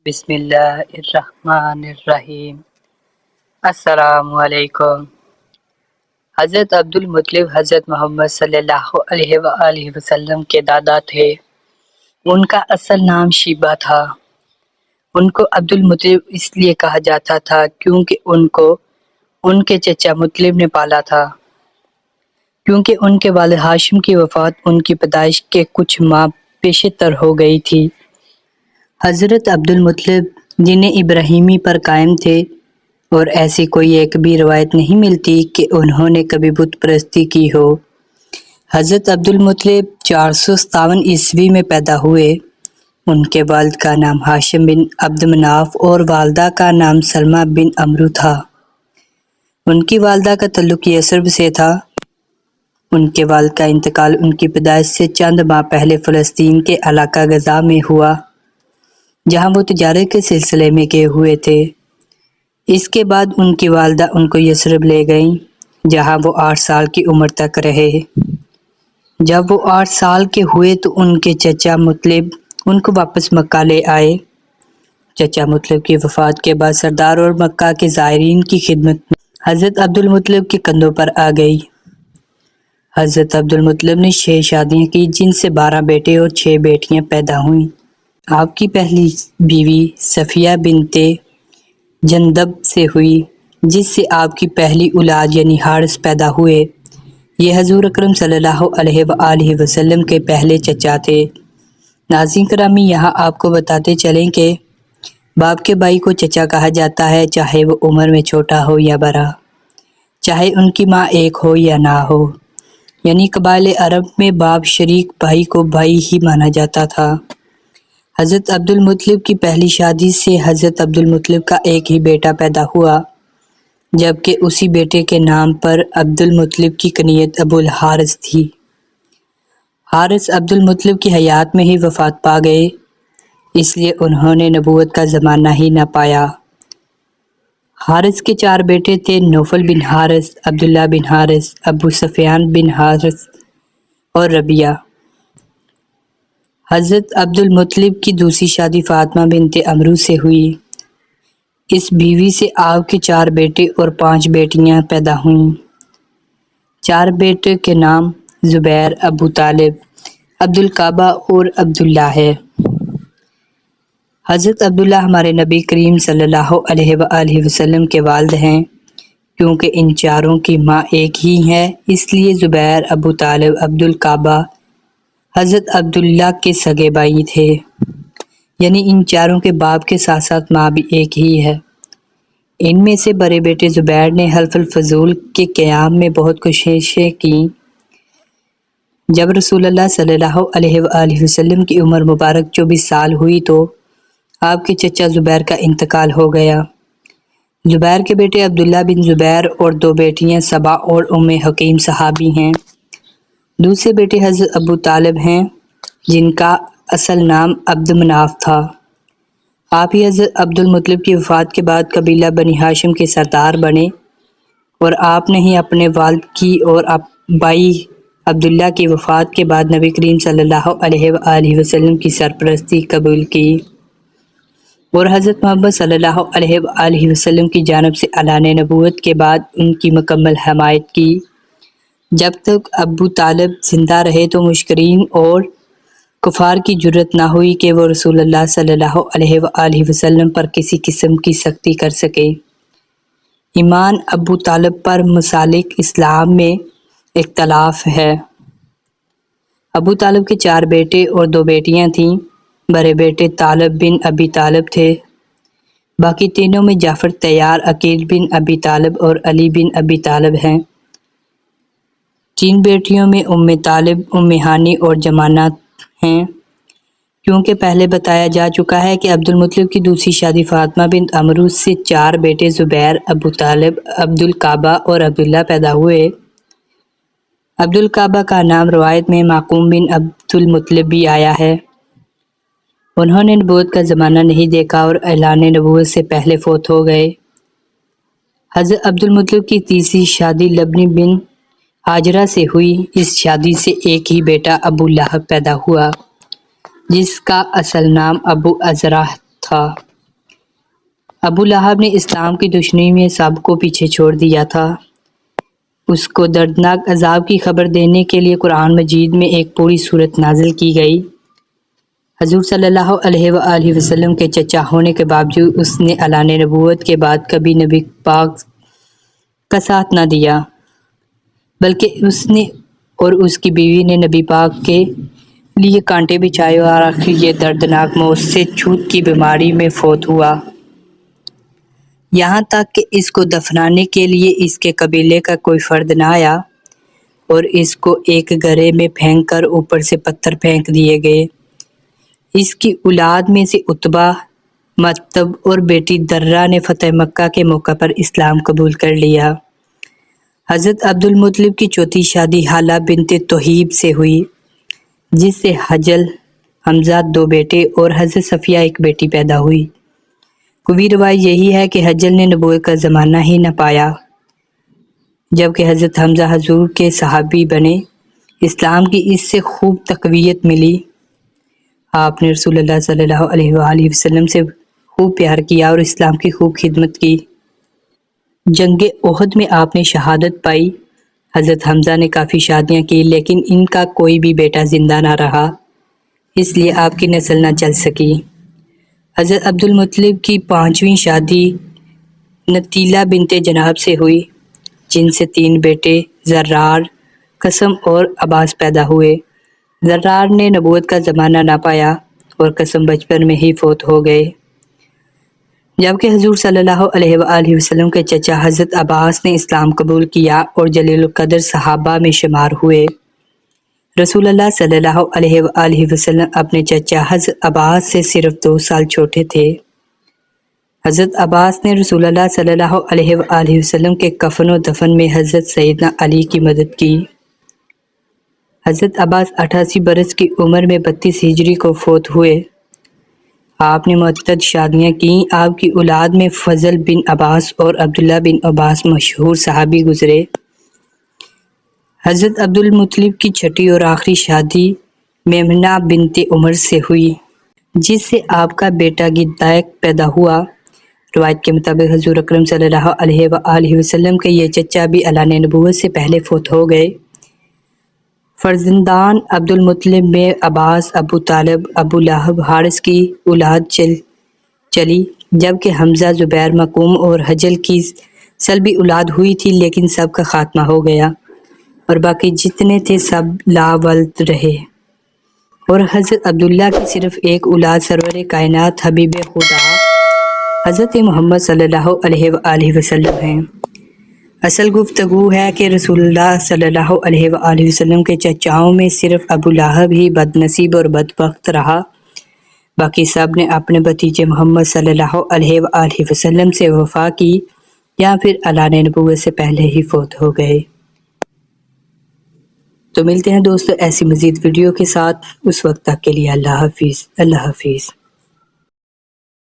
بسم اللہ الرحمن الرحیم۔ السلام علیکم۔ حضرت عبدالمطلب حضرت محمد صلی اللہ علیہ وآلہ وسلم کے دادا تھے۔ ان کا اصل نام شیبہ تھا۔ ان کو عبدالمطلب اس لیے کہا جاتا تھا کیونکہ ان کو ان کے چچا مطلب نے پالا تھا، کیونکہ ان کے والد ہاشم کی وفات ان کی پیدائش کے کچھ ماہ پیشتر ہو گئی تھی۔ حضرت عبدالمطلب دین ابراہیمی پر قائم تھے اور ایسی کوئی ایک بھی روایت نہیں ملتی کہ انہوں نے کبھی بت پرستی کی ہو۔ حضرت عبدالمطلب 457 عیسوی میں پیدا ہوئے۔ ان کے والد کا نام ہاشم بن عبد مناف اور والدہ کا نام سلمہ بن عمرو تھا۔ ان کی والدہ کا تعلق یثرب سے تھا۔ ان کے والد کا انتقال ان کی پیدائش سے چند ماہ پہلے فلسطین کے علاقہ غزہ میں ہوا، جہاں وہ تجارت کے سلسلے میں گئے ہوئے تھے۔ اس کے بعد ان کی والدہ ان کو یثرب لے گئیں، جہاں وہ 8 سال کی عمر تک رہے۔ جب وہ 8 سال کے ہوئے تو ان کے چچا مطلب ان کو واپس مکہ لے آئے۔ چچا مطلب کی وفات کے بعد سردار اور مکہ کے زائرین کی خدمت میں حضرت عبدالمطلب کے کندھوں پر آ گئی۔ حضرت عبدالمطلب نے 6 شادیاں کی، جن سے 12 بیٹے اور 6 بیٹیاں پیدا ہوئیں۔ آپ کی پہلی بیوی صفیہ بنت جندب سے ہوئی، جس سے آپ کی پہلی اولاد یعنی حارث پیدا ہوئے۔ یہ حضور اکرم صلی اللہ علیہ وآلہ وسلم کے پہلے چچا تھے۔ ناظرین گرامی، یہاں آپ کو بتاتے چلیں کہ باپ کے بھائی کو چچا کہا جاتا ہے، چاہے وہ عمر میں چھوٹا ہو یا بڑا، چاہے ان کی ماں ایک ہو یا نہ ہو۔ یعنی قبائل عرب میں باپ شریک بھائی کو بھائی ہی مانا جاتا تھا۔ حضرت عبدالمطلب کی پہلی شادی سے حضرت عبدالمطلب کا ایک ہی بیٹا پیدا ہوا، جبکہ اسی بیٹے کے نام پر عبدالمطلب کی کنیت ابو الحارث تھی۔ حارث عبدالمطلب کی حیات میں ہی وفات پا گئے، اس لیے انہوں نے نبوت کا زمانہ ہی نہ پایا۔ حارث کے 4 بیٹے تھے: نوفل بن حارث، عبداللہ بن حارث، ابو سفیان بن حارث اور ربیعہ۔ حضرت عبدالمطلب کی دوسری شادی فاطمہ بنت عمرو سے ہوئی۔ اس بیوی سے آپ کے 4 بیٹے اور 5 بیٹیاں پیدا ہوئیں۔ 4 بیٹے کے نام زبیر، ابو طالب، عبدالکعبہ اور عبداللہ ہے۔ حضرت عبداللہ ہمارے نبی کریم صلی اللہ علیہ وآلہ وسلم کے والد ہیں۔ کیونکہ ان چاروں کی ماں ایک ہی ہے، اس لیے زبیر، ابو طالب، عبدالکعبہ حضرت عبداللہ کے سگے بھائی تھے۔ یعنی ان چاروں کے باپ کے ساتھ ساتھ ماں بھی ایک ہی ہے۔ ان میں سے بڑے بیٹے زبیر نے حلف الفضول کے قیام میں بہت کوششیں کیں۔ جب رسول اللہ صلی اللہ علیہ وآلہ وسلم کی عمر مبارک 24 سال ہوئی تو آپ کے چچا زبیر کا انتقال ہو گیا۔ زبیر کے بیٹے عبداللہ بن زبیر اور 2 بیٹیاں سبا اور ام حکیم صحابی ہیں۔ دوسرے بیٹے حضرت ابو طالب ہیں، جن کا اصل نام عبد مناف تھا۔ آپ ہی حضرت عبدالمطلب کی وفات کے بعد قبیلہ بنی ہاشم کے سردار بنے اور آپ نے ہی اپنے والد کی اور بھائی عبداللہ کی وفات کے بعد نبی کریم صلی اللہ علیہ وآلہ وسلم کی سرپرستی قبول کی اور حضرت محمد صلی اللہ علیہ وآلہ وسلم کی جانب سے اعلان نبوت کے بعد ان کی مکمل حمایت کی۔ جب تک ابو طالب زندہ رہے تو مشرکین اور کفار کی جرأت نہ ہوئی کہ وہ رسول اللہ صلی اللہ علیہ وآلہ وسلم پر کسی قسم کی سختی کر سکے۔ ایمان ابو طالب پر مسالک اسلام میں اختلاف ہے۔ ابو طالب کے 4 بیٹے اور 2 بیٹیاں تھیں۔ بڑے بیٹے طالب بن ابی طالب تھے۔ باقی تینوں میں جعفر طیار، عقیل بن ابی طالب اور علی بن ابی طالب ہیں۔ 3 بیٹیوں میں ام طالب، ام ہانی اور جمانہ ہیں۔ کیونکہ پہلے بتایا جا چکا ہے کہ عبدالمطلب کی دوسری شادی فاطمہ بنت عمرو سے 4 بیٹے زبیر، ابو طالب، عبدالکعبہ اور عبداللہ پیدا ہوئے۔ عبدالکعبہ کا نام روایت میں معقوم بن عبدالمطلب بھی آیا ہے۔ انہوں نے نبوت کا زمانہ نہیں دیکھا اور اعلان نبوت سے پہلے فوت ہو گئے۔ حضرت عبدالمطلب کی تیسری شادی لبنی بن حاجرہ سے ہوئی۔ اس شادی سے ایک ہی بیٹا ابو لہب پیدا ہوا، جس کا اصل نام ابو ازرہ تھا۔ ابو لہب نے اسلام کی دشمنی میں سب کو پیچھے چھوڑ دیا تھا۔ اس کو دردناک عذاب کی خبر دینے کے لیے قرآن مجید میں ایک پوری سورت نازل کی گئی۔ حضور صلی اللہ علیہ وآلہ وسلم کے چچا ہونے کے باوجود اس نے اعلان نبوت کے بعد کبھی نبی پاک کا ساتھ نہ دیا، بلکہ اس نے اور اس کی بیوی نے نبی پاک کے لیے کانٹے بچھائے اور آخر یہ دردناک موت سے چھوت کی بیماری میں فوت ہوا۔ یہاں تک کہ اس کو دفنانے کے لیے اس کے قبیلے کا کوئی فرد نہ آیا اور اس کو ایک گڑھے میں پھینک کر اوپر سے پتھر پھینک دیے گئے۔ اس کی اولاد میں سے عتبہ، مطب اور بیٹی درہ نے فتح مکہ کے موقع پر اسلام قبول کر لیا۔ حضرت عبد المطلب کی چوتھی شادی حالہ بنت توحیب سے ہوئی، جس سے حجل، حمزہ 2 بیٹے اور حضرت صفیہ 1 بیٹی پیدا ہوئی۔ قوی روایت یہی ہے کہ حجل نے نبوت کا زمانہ ہی نہ پایا، جبکہ حضرت حمزہ حضور کے صحابی بنے۔ اسلام کی اس سے خوب تقویت ملی۔ آپ نے رسول اللہ صلی اللہ علیہ وآلہ وسلم سے خوب پیار کیا اور اسلام کی خوب خدمت کی۔ جنگ احد میں آپ نے شہادت پائی۔ حضرت حمزہ نے کافی شادیاں کی، لیکن ان کا کوئی بھی بیٹا زندہ نہ رہا، اس لیے آپ کی نسل نہ چل سکی۔ حضرت عبد المطلب کی 5ویں شادی نتیلہ بنت جناب سے ہوئی، جن سے 3 بیٹے زرار، قسم اور عباس پیدا ہوئے۔ زرار نے نبوت کا زمانہ نہ پایا اور قسم بچپن میں ہی فوت ہو گئے، جبکہ حضور صلی اللہ علیہ وآلہ وسلم کے چچا حضرت عباس نے اسلام قبول کیا اور جلیل القدر صحابہ میں شمار ہوئے۔ رسول اللہ صلی اللہ علیہ وآلہ وسلم اپنے چچا حضرت عباس سے صرف 2 سال چھوٹے تھے۔ حضرت عباس نے رسول اللہ صلی اللہ علیہ وآلہ وسلم کے کفن و دفن میں حضرت سیدنا علی کی مدد کی۔ حضرت عباس 88 برس کی عمر میں 32 ہجری کو فوت ہوئے۔ آپ نے متعدد شادیاں کیں۔ آپ کی اولاد میں فضل بن عباس اور عبداللہ بن عباس مشہور صحابی گزرے۔ حضرت عبد المطلب کی 6ٹھی اور آخری شادی میمنہ بنت عمر سے ہوئی، جس سے آپ کا بیٹا گدائق پیدا ہوا۔ روایت کے مطابق حضور اکرم صلی اللہ علیہ وآلہ وسلم کے یہ چچا بھی اعلان نبوت سے پہلے فوت ہو گئے۔ فرزندان عبد المطلب میں عباس، ابو طالب، ابو لہب، حارث کی اولاد چلی، جبکہ حمزہ، زبیر، مکوم اور حجل کی سلبی اولاد ہوئی تھی، لیکن سب کا خاتمہ ہو گیا اور باقی جتنے تھے سب لا ولد رہے۔ اور حضرت عبداللہ کی صرف ایک اولاد سرور کائنات حبیب خدا حضرت محمد صلی اللہ علیہ وآلہ وسلم ہیں۔ اصل گفتگو ہے کہ رسول اللہ صلی اللہ علیہ وآلہ وسلم کے چچاؤں میں صرف ابو لہب ہی بد نصیب اور بدبخت رہا، باقی سب نے اپنے بھتیجے محمد صلی اللہ علیہ وآلہ وسلم سے وفا کی یا پھر اعلان نبوت سے پہلے ہی فوت ہو گئے۔ تو ملتے ہیں دوستو ایسی مزید ویڈیو کے ساتھ، اس وقت تک کے لیے اللہ حافظ۔ اللہ حافظ۔